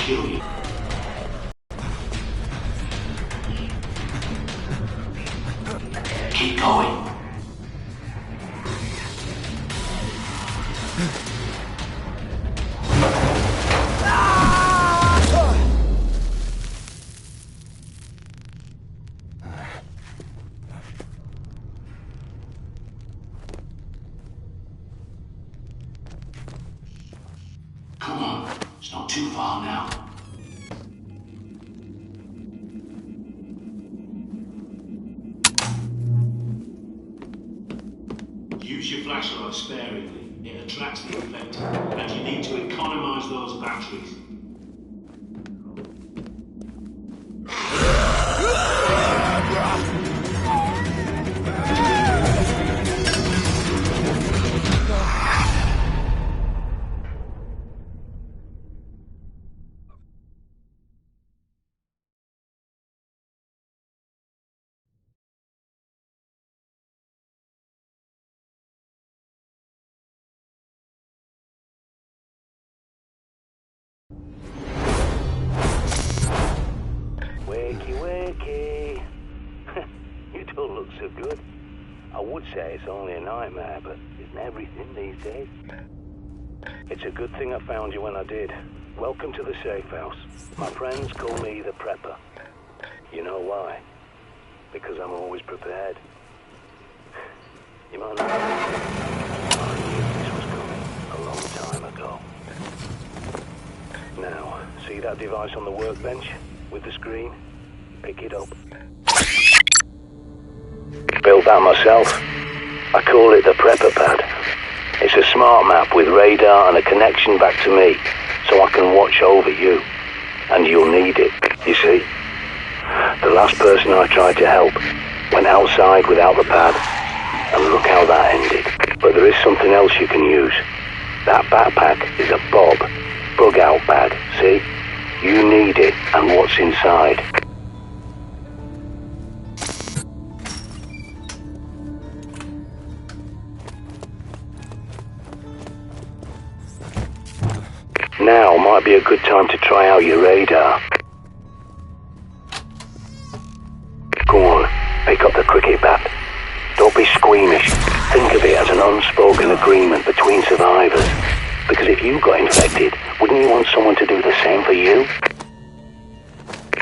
kill you. Keep going. Come on, it's not too far now. Use your flashlight sparingly. It attracts the infected, and you need to economize those batteries. Wakey, wakey. You don't look so good. I would say it's only a nightmare, but isn't everything these days? It's a good thing I found you when I did. Welcome to the safe house. My friends call me the Prepper. You know why? Because I'm always prepared. You might not I knew this was coming a long time ago. Now, see that device on the workbench with the screen? Pick it up. Built that myself. I call it the Prepper Pad. It's a smart map with radar and a connection back to me, so I can watch over you. And you'll need it, you see. The last person I tried to help went outside without the pad, and look how that ended. But there is something else you can use. That backpack is a bug out bag, see? You need it and what's inside. Now might be a good time to try out your radar. Go on, pick up the cricket bat. Don't be squeamish. Think of it as an unspoken agreement between survivors. Because if you got infected, wouldn't you want someone to do the same for you?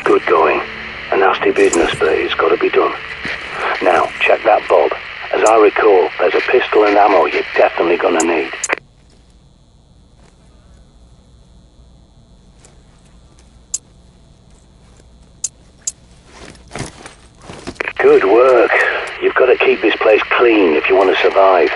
Good going. A nasty business, but it's got to be done. Now, check that bob. As I recall, there's a pistol and ammo you're definitely gonna need. Good work. You've got to keep this place clean if you want to survive.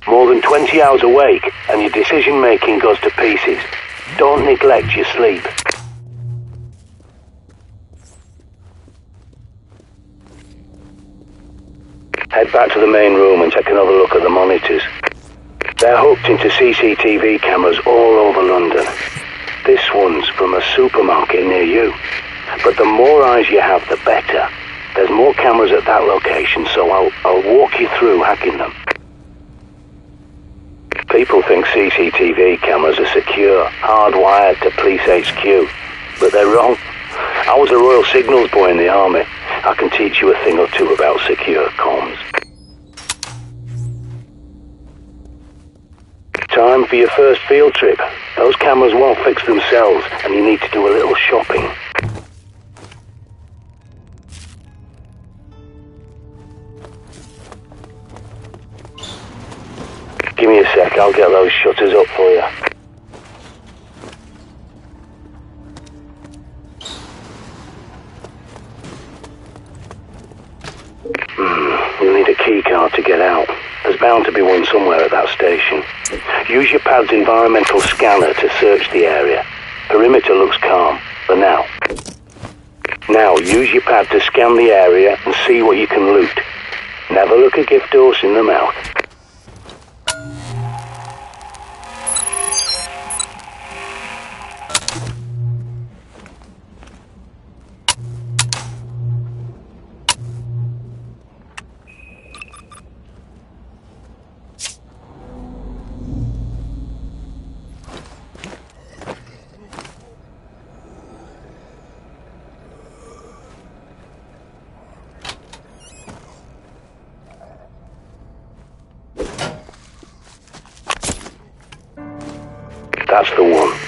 More than 20 hours awake and your decision-making goes to pieces. Don't neglect your sleep. Head back to the main room and take another look at the monitors. They're hooked into CCTV cameras all over London. This one's from a supermarket near you. But the more eyes you have, the better. There's more cameras at that location, so I'll walk you through hacking them. People think CCTV cameras are secure, hardwired to police HQ. But they're wrong. I was a Royal Signals boy in the army. I can teach you a thing or two about secure comms. Time for your first field trip. Those cameras won't fix themselves, and you need to do a little shopping. Give me a sec, I'll get those shutters up for you. You'll need a key card to get out. There's bound to be one somewhere at that station. Use your pad's environmental scanner to search the area. Perimeter looks calm, for now. Now, use your pad to scan the area and see what you can loot. Never look a gift horse in the mouth. That's the one.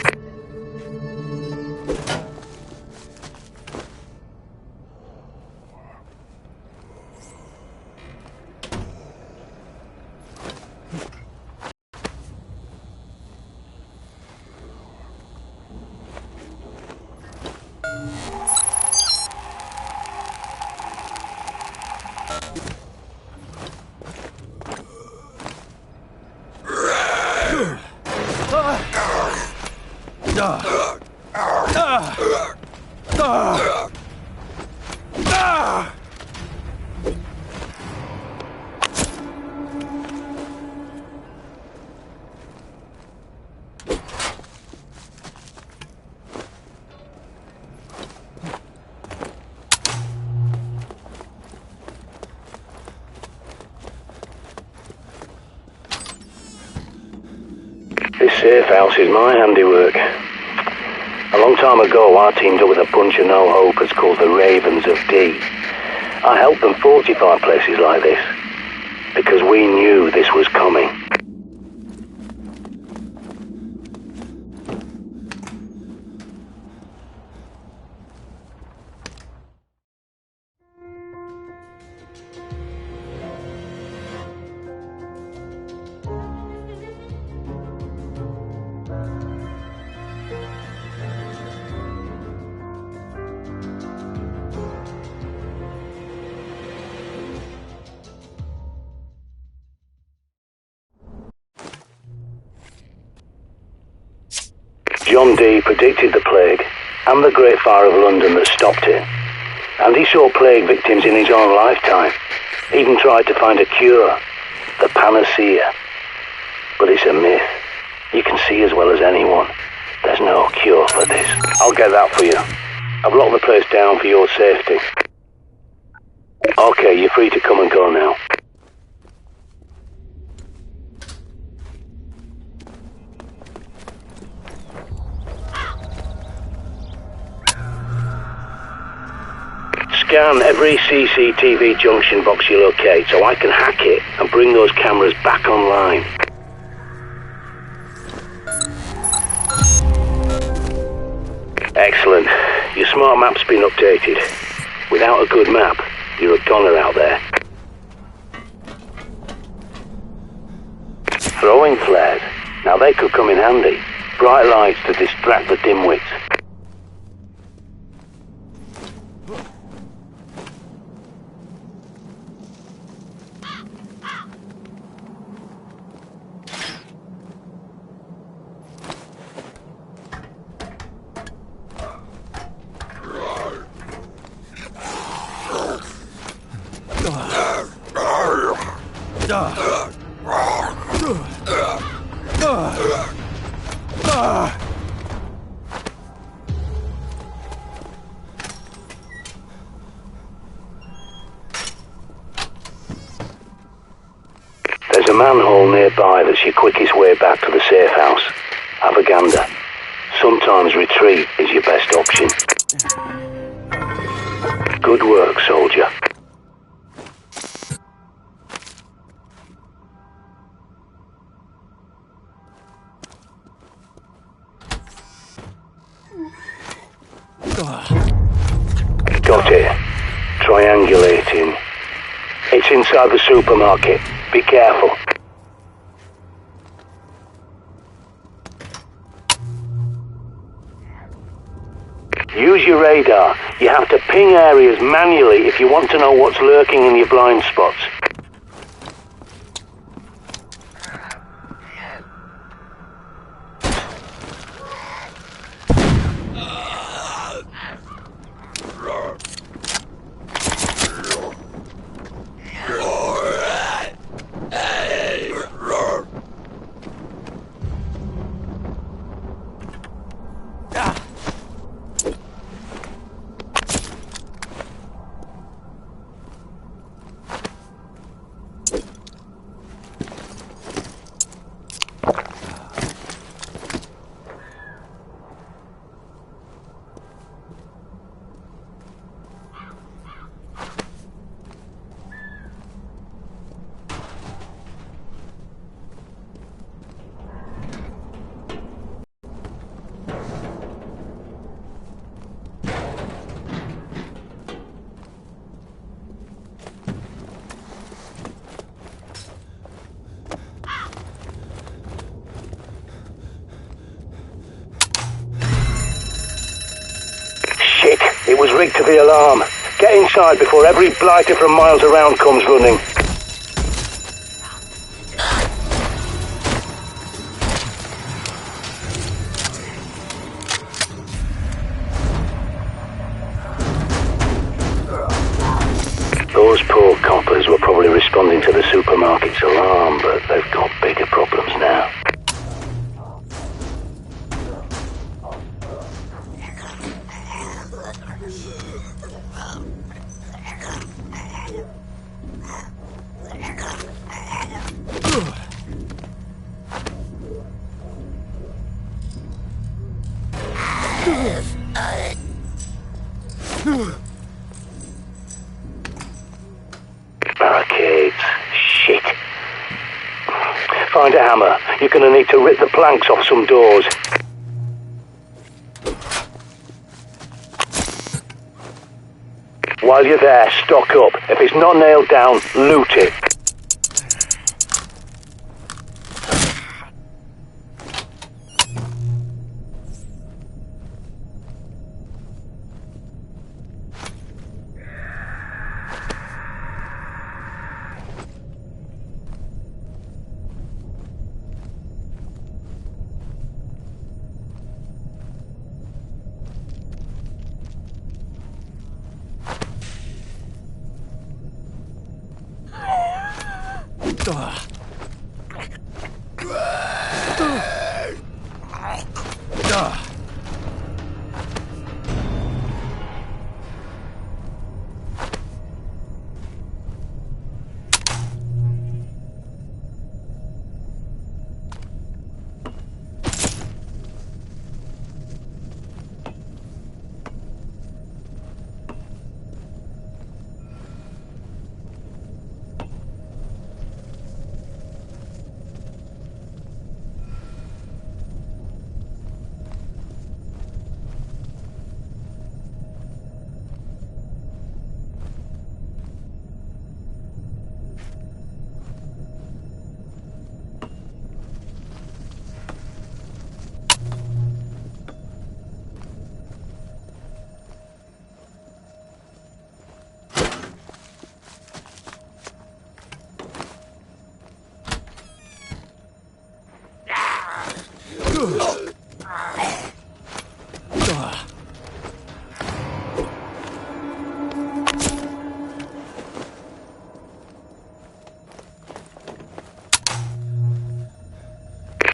This safe house is my handiwork. A long time ago, I teamed up with a bunch of no-hopers called the Ravens of D. I helped them fortify places like this, because we knew this was coming. John Dee predicted the plague and the Great Fire of London that stopped it. And he saw plague victims in his own lifetime. Even tried to find a cure, the panacea. But it's a myth. You can see as well as anyone. There's no cure for this. I'll get that for you. I've locked the place down for your safety. Okay, you're free to come and go now. Scan every CCTV junction box you locate so I can hack it and bring those cameras back online. Excellent. Your smart map's been updated. Without a good map, you're a goner out there. Throwing flares. Now they could come in handy. Bright lights to distract the dimwits. There's a manhole nearby that's your quickest way back to the safe house. Have a gander. Sometimes retreat is your best option. Good work, soldier. Got it. Triangulating. It's inside the supermarket. Be careful. Use your radar. You have to ping areas manually if you want to know what's lurking in your blind spots. It was rigged to the alarm. Get inside before every blighter from miles around comes running. Those poor coppers were probably responding to the supermarket's alarm, but they've got bigger problems now. Barricades. Shit. Find a hammer. You're gonna need to rip the planks off some doors. While you're there, stock up. If it's not nailed down, loot it.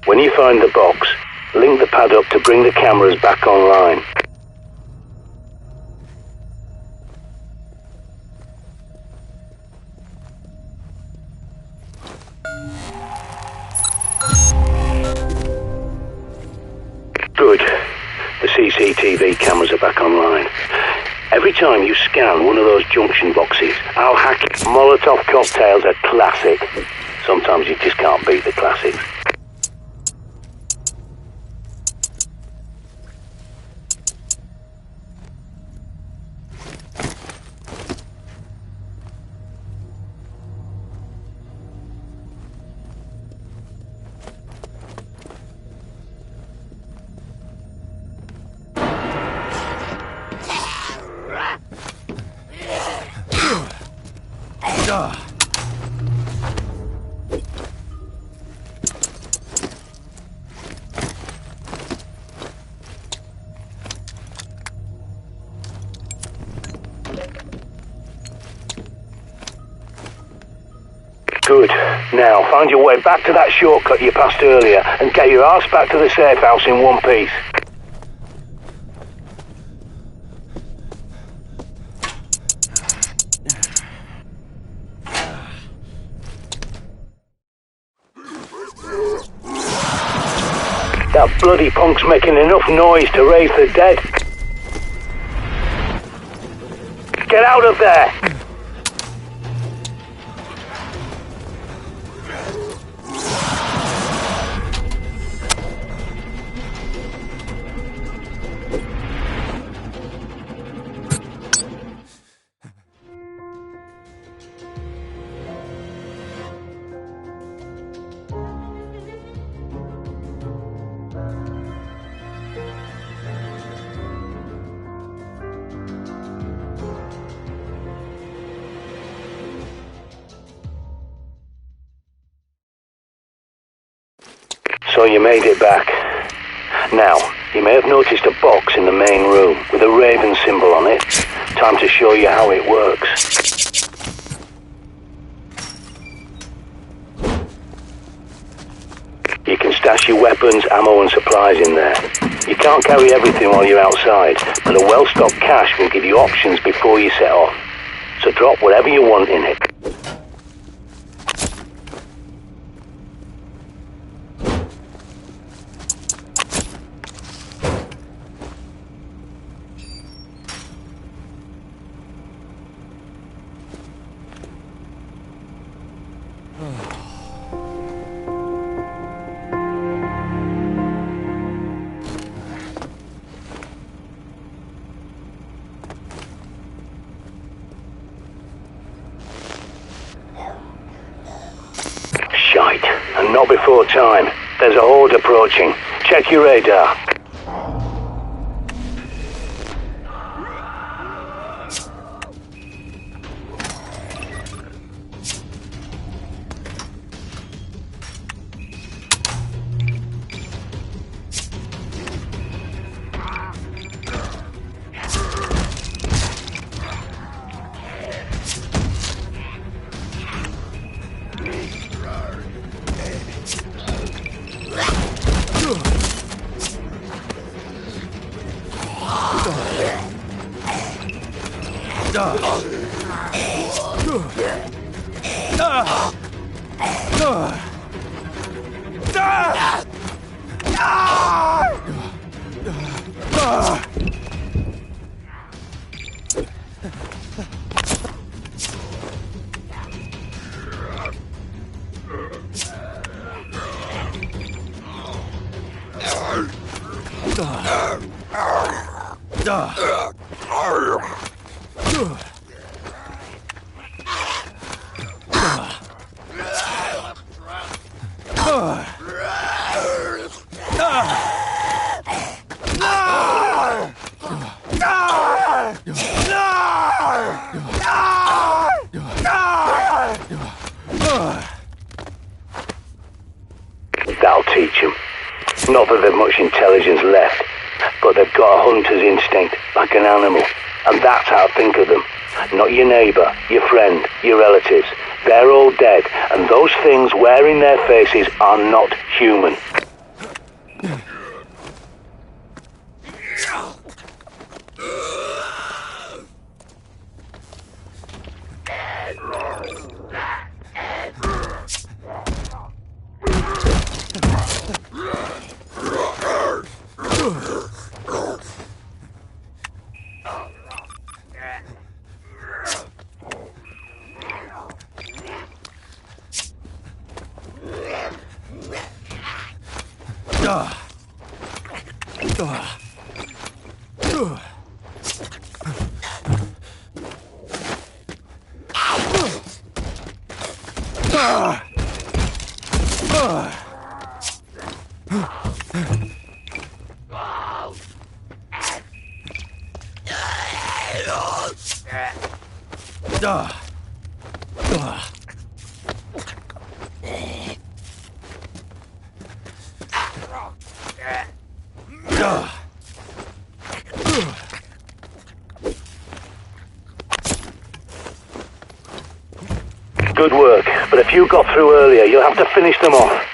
When you find the box, link the pad up to bring the cameras back online. Good. The CCTV cameras are back online. Every time you scan one of those junction boxes, I'll hack it. Molotov cocktails are classic. Sometimes you just can't beat the classics. Good. Now, find your way back to that shortcut you passed earlier and get your arse back to the safe house in one piece. That bloody punk's making enough noise to raise the dead. Get out of there! So you made it back. Now, you may have noticed a box in the main room with a raven symbol on it. Time to show you how it works. You can stash your weapons, ammo and supplies in there. You can't carry everything while you're outside, but a well-stocked cache will give you options before you set off. So drop whatever you want in it. Shite, and not before time. There's a horde approaching. Check your radar. That'll teach them. Not that they've much intelligence left, but they've got a hunter's instinct, like an animal. And that's how I think of them. Not your neighbour, your friend, your relatives. They're all dead, and those things wearing their faces are not human. Good work, but if you got through earlier, you'll have to finish them off.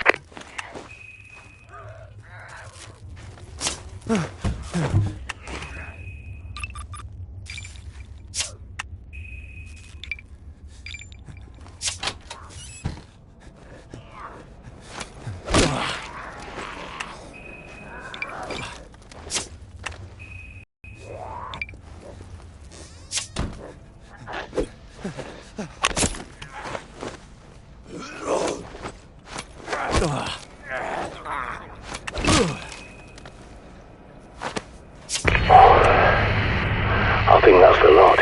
I think that's the lot.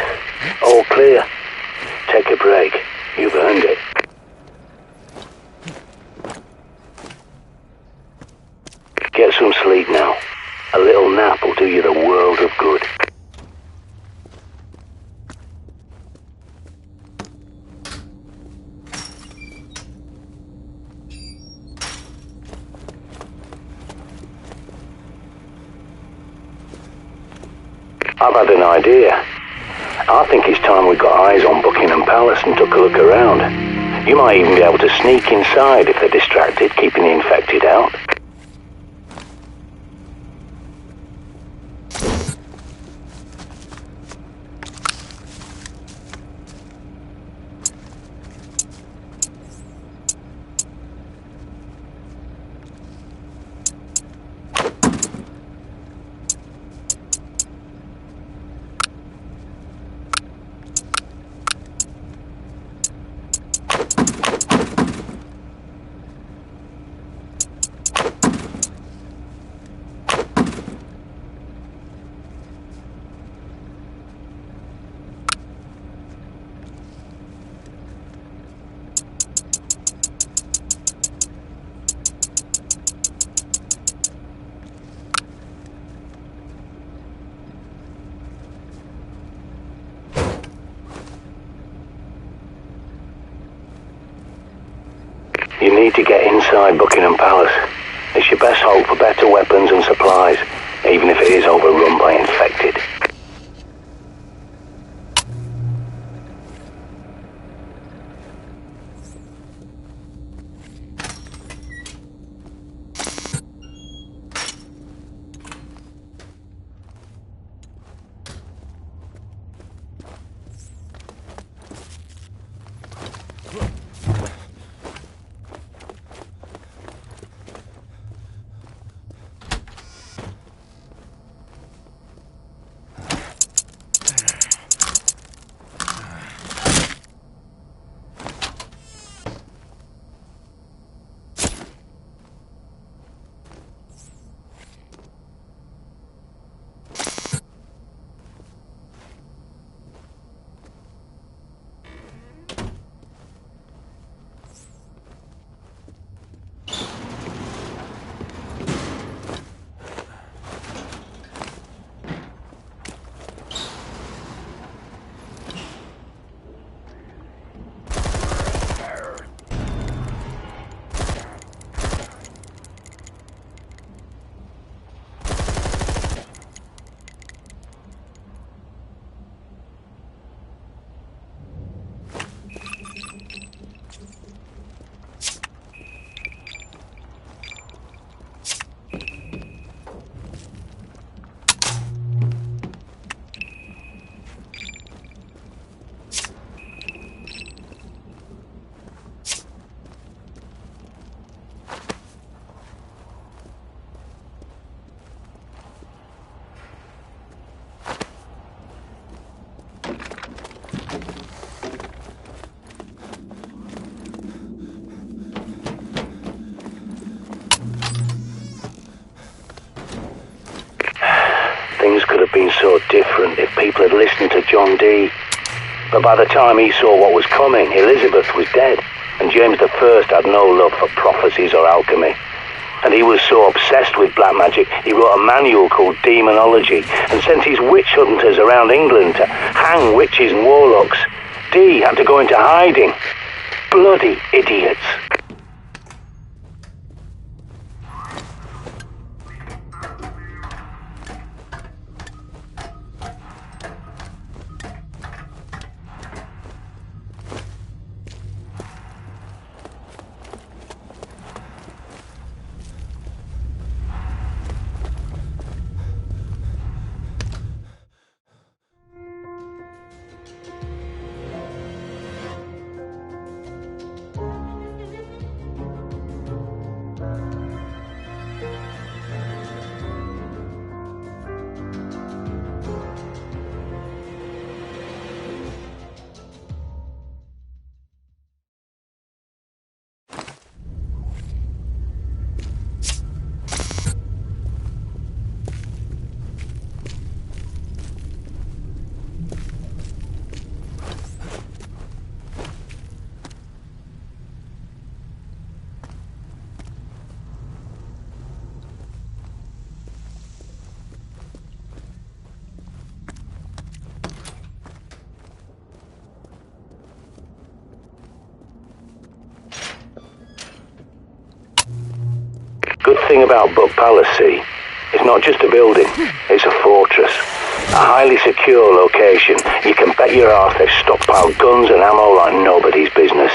All clear. Take a break. You've earned it. Get some sleep now. A little nap will do you the world of good. I've had an idea. I think it's time we got eyes on Buckingham Palace and took a look around. You might even be able to sneak inside if they're distracted, keeping the infected out. You need to get inside Buckingham Palace. It's your best hope for better weapons and supplies, even if it is overrun by infected. Things could have been so different if people had listened to John Dee. But by the time he saw what was coming, Elizabeth was dead, and James I had no love for prophecies or alchemy. And he was so obsessed with black magic, he wrote a manual called Demonology and sent his witch hunters around England to hang witches and warlocks. Dee had to go into hiding. Bloody idiots. Good thing about Buck Palace, see, it's not just a building, it's a fortress. A highly secure location. You can bet your ass they've stockpiled guns and ammo like nobody's business.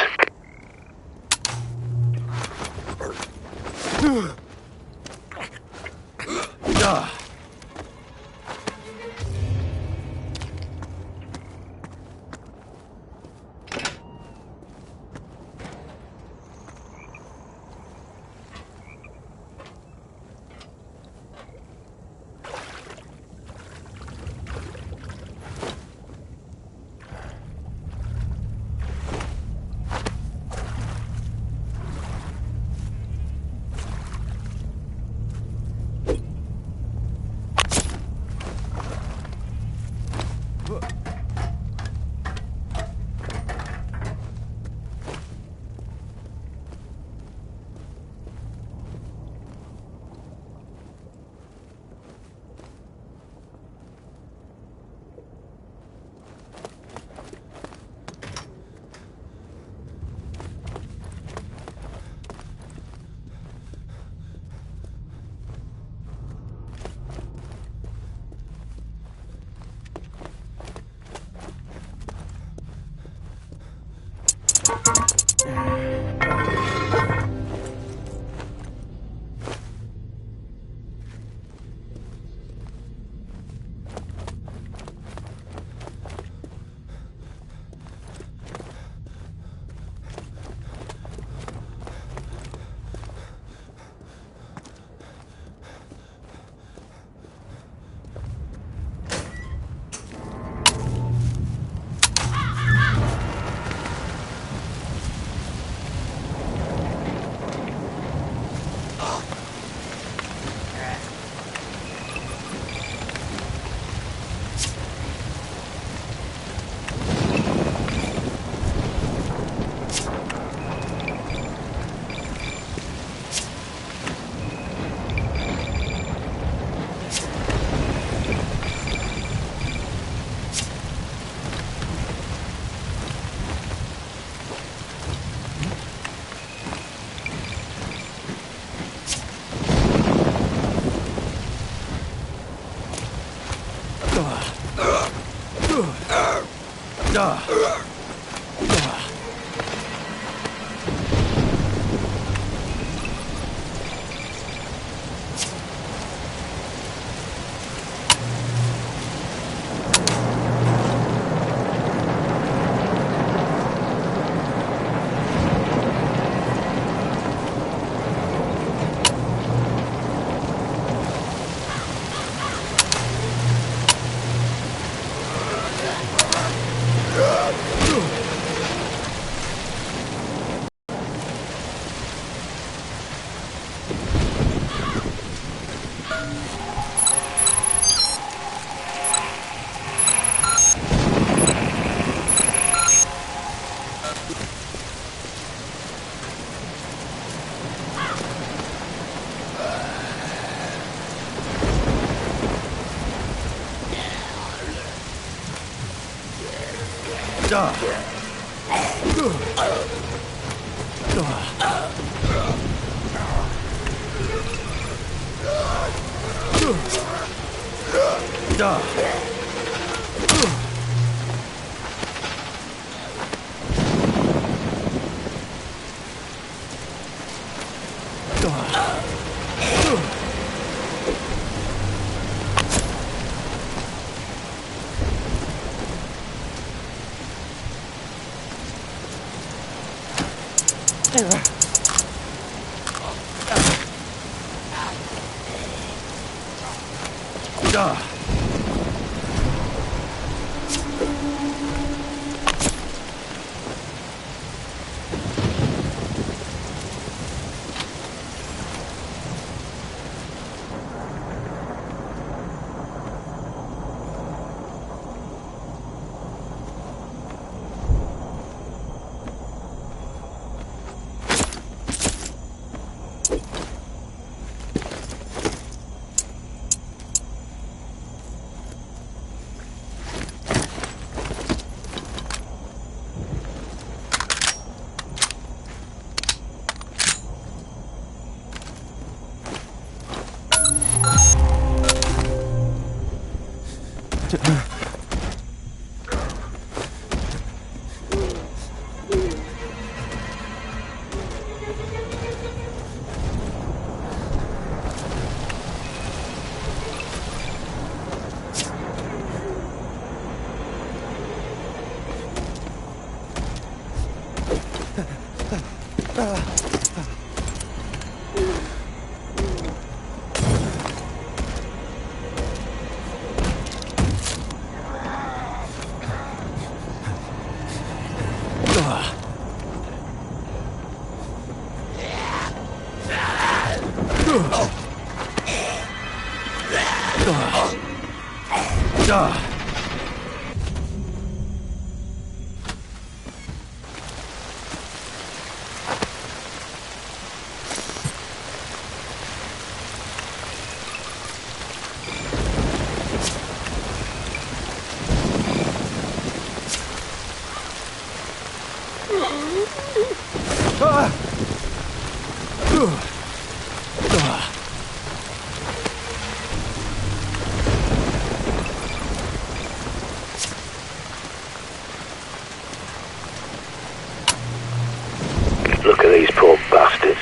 Look at these poor bastards.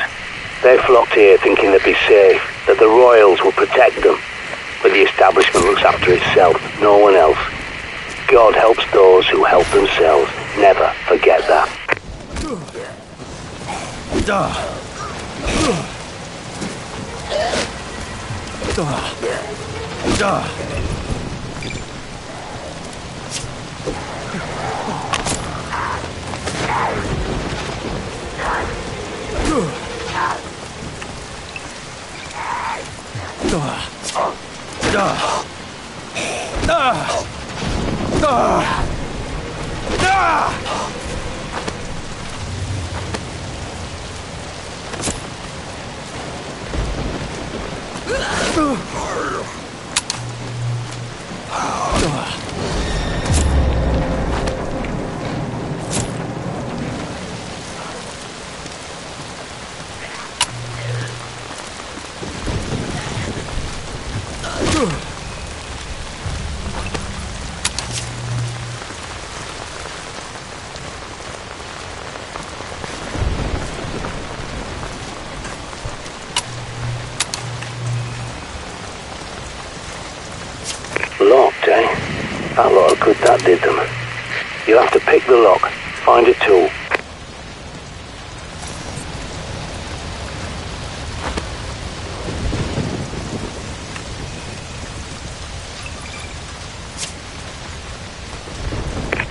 They flocked here thinking they'd be safe, that the royals would protect them. But the establishment looks after itself, no one else. God helps those who help themselves. Never forget that. Locked, eh? That lot of good that did them. You'll have to pick the lock, find a tool.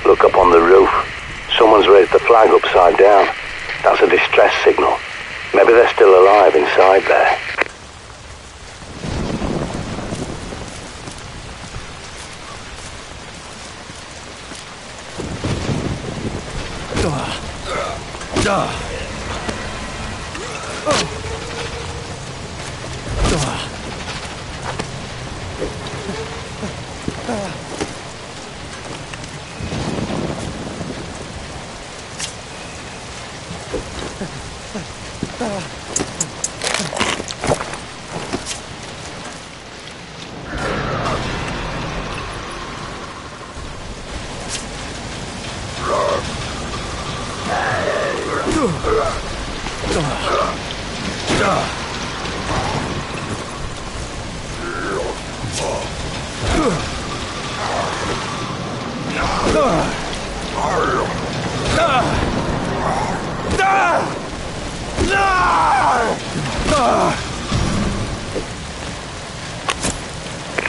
Look up on the roof. Someone's raised the flag upside down. That's a distress signal. Maybe they're still alive inside there.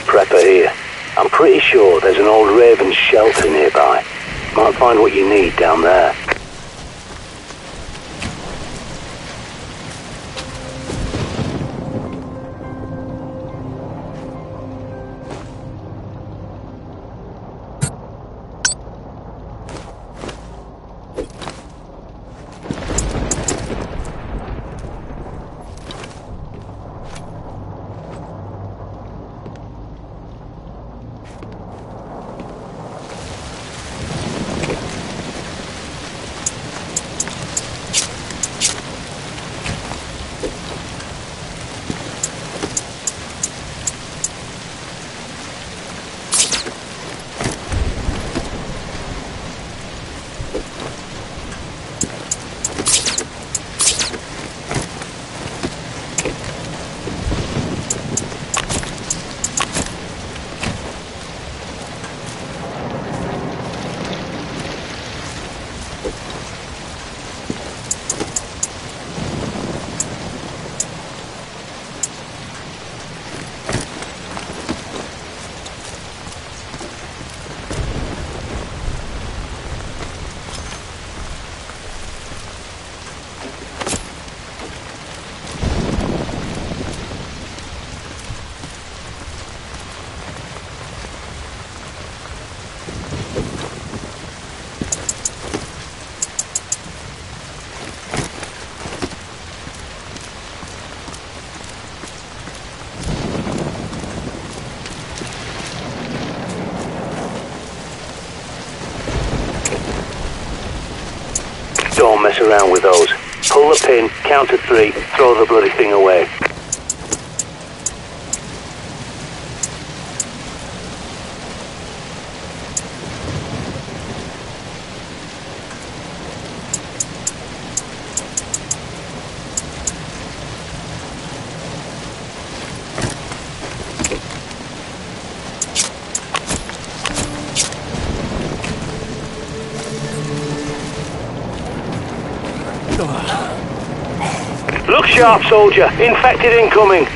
Prepper here. I'm pretty sure there's an old Raven shelter nearby. Might find what you need down there. Don't mess around with those. Pull the pin, count to 3, throw the bloody thing away. Look sharp, soldier. Infected incoming.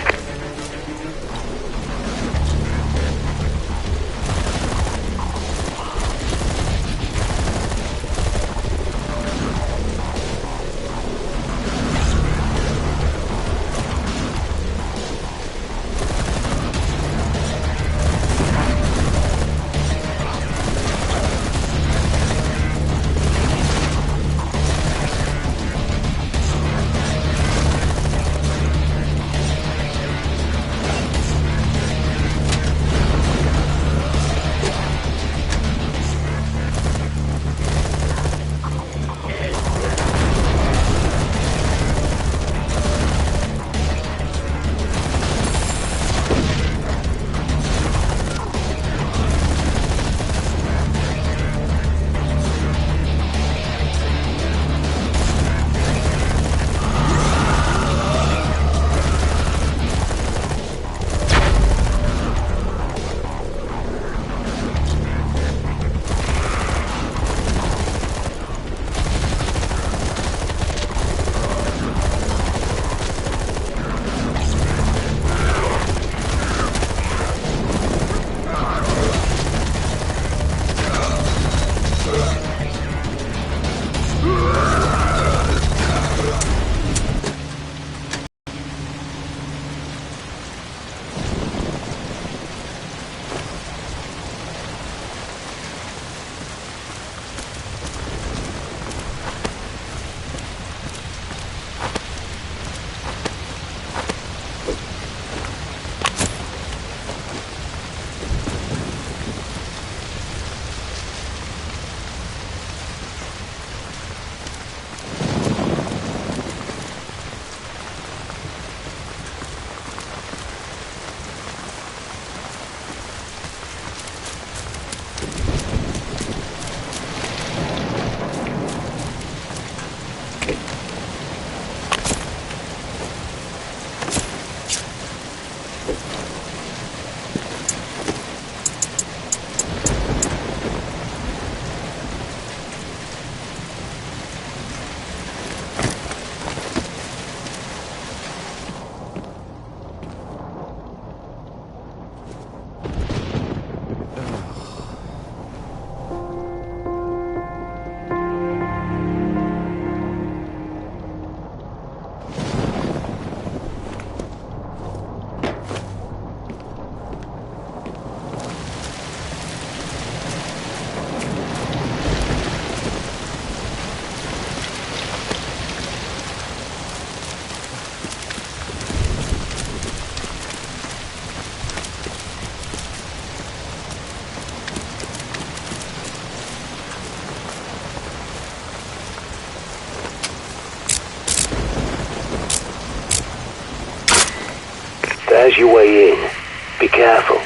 There's your way in. Be careful.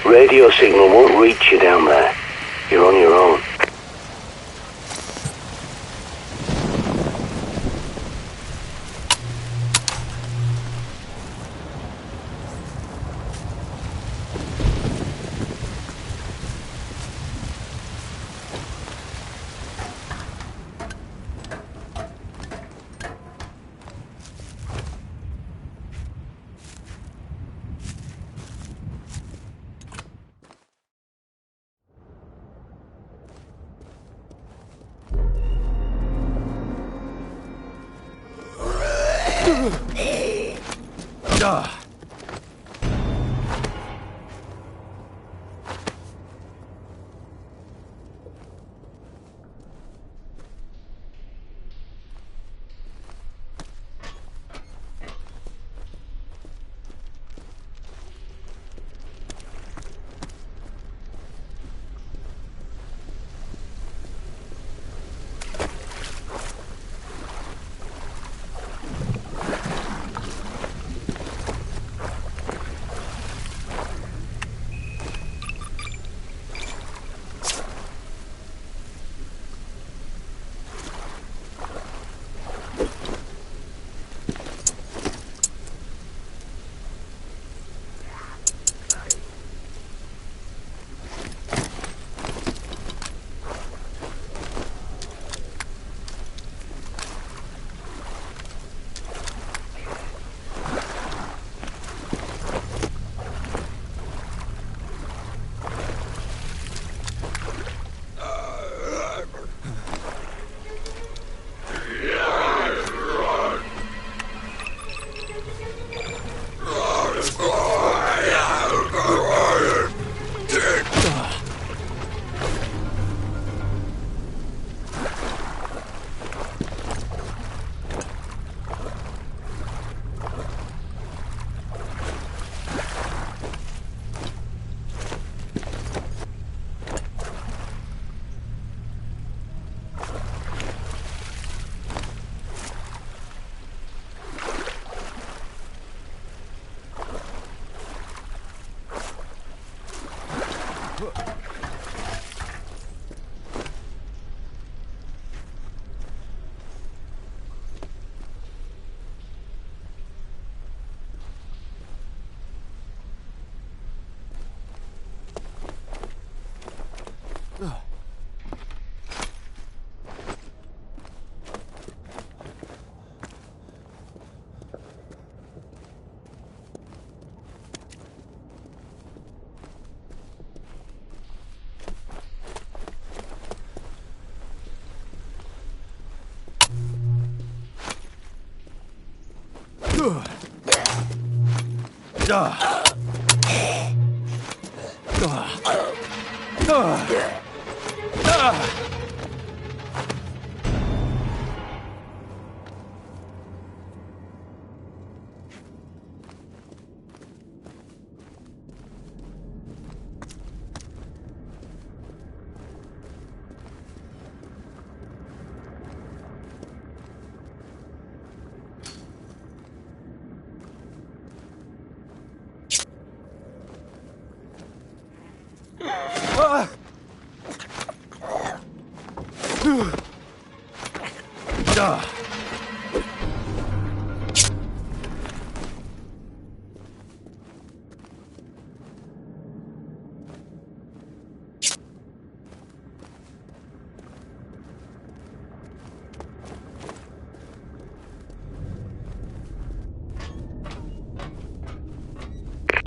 Radio signal won't reach you down there. You're on your own.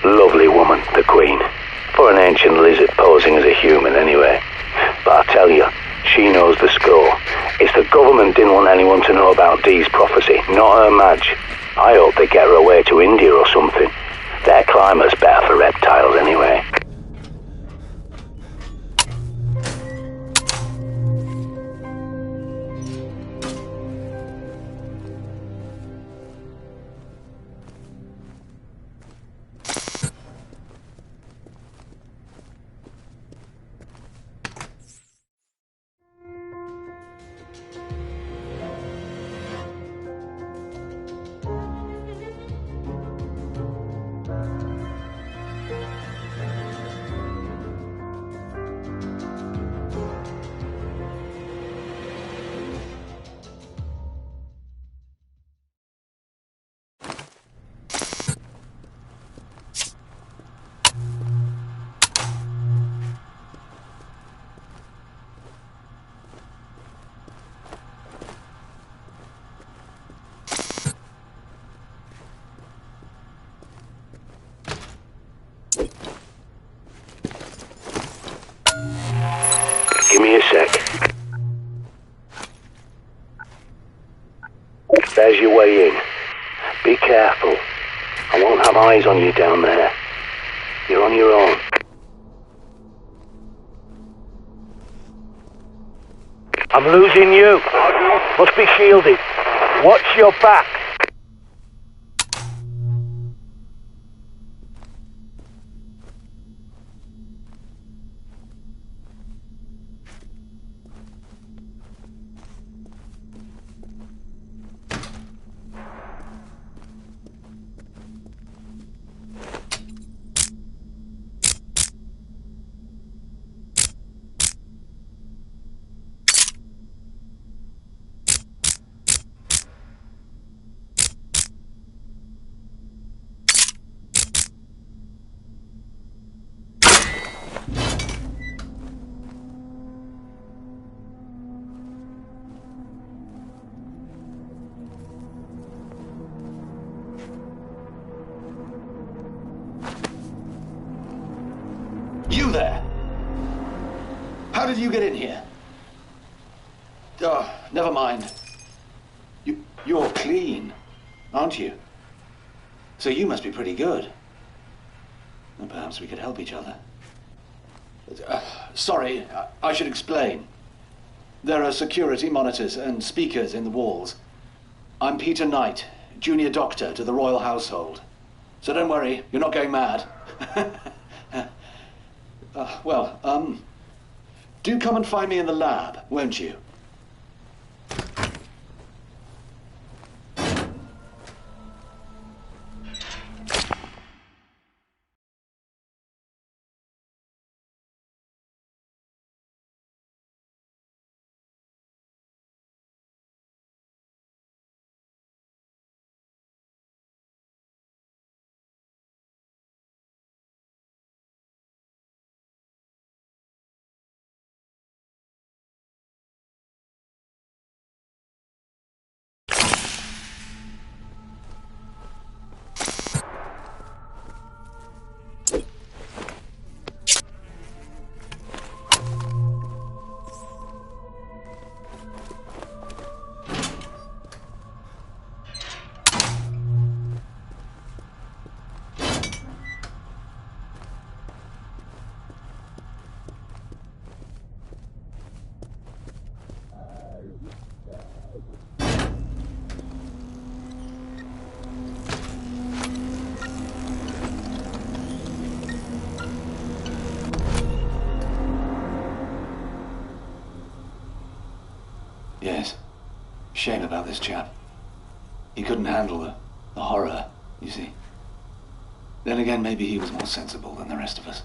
Lovely woman, the Queen. For an ancient lizard posing as a human, anyway. But I tell you, she knows the score. It's the government didn't want anyone to know about Dee's prophecy, not her Madge. I hope they get her away to India or something. Their climate's better for reptiles, anyway. Give me a sec. There's your way in. Be careful. I won't have eyes on you down there. You're on your own. I'm losing you. Must be shielded. Watch your back. You there? How did you get in here? Oh, never mind. You're clean, aren't you? So you must be pretty good. Well, perhaps we could help each other. Sorry, I should explain. There are security monitors and speakers in the walls. I'm Peter Knight, junior doctor to the royal household. So don't worry, you're not going mad. Do come and find me in the lab, won't you? Yes. Shame about this chap. He couldn't handle the horror, you see. Then again, maybe he was more sensible than the rest of us.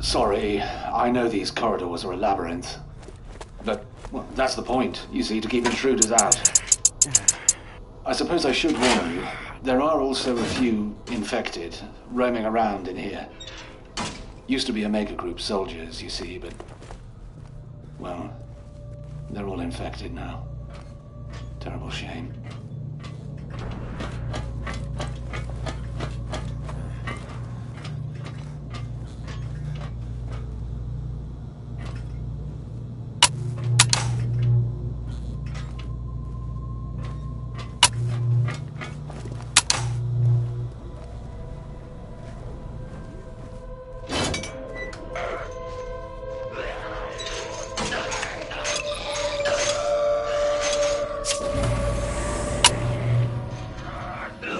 Sorry, I know these corridors are a labyrinth. But, well, that's the point, you see, to keep intruders out. I suppose I should warn you, there are also a few infected roaming around in here. Used to be Omega Group soldiers, you see, but, well, they're all infected now. Terrible shame.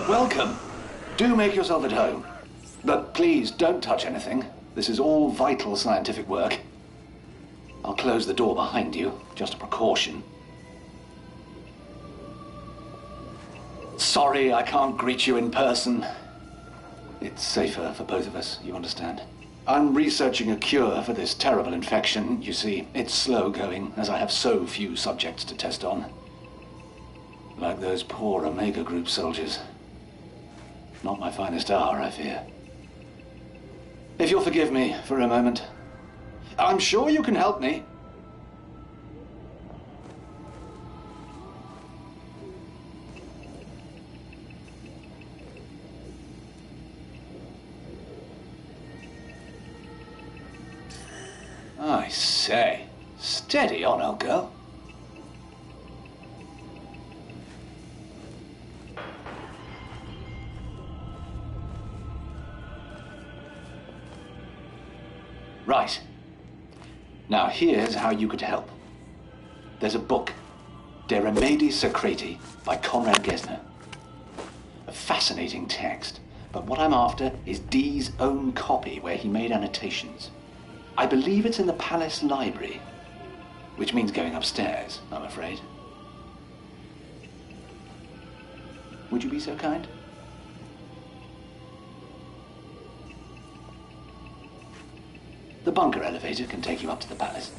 Welcome. Do make yourself at home. But please don't touch anything. This is all vital scientific work. I'll close the door behind you, just a precaution. Sorry I can't greet you in person. It's safer for both of us, you understand. I'm researching a cure for this terrible infection, you see. It's slow going, as I have so few subjects to test on. Like those poor Omega Group soldiers. Not my finest hour, I fear. If you'll forgive me for a moment. I'm sure you can help me. I say, steady on, old girl. Right. Now here's how you could help. There's a book, De Remedii Secreti by Conrad Gesner. A fascinating text, but what I'm after is Dee's own copy where he made annotations. I believe it's in the Palace Library, which means going upstairs, I'm afraid. Would you be so kind? The bunker elevator can take you up to the palace.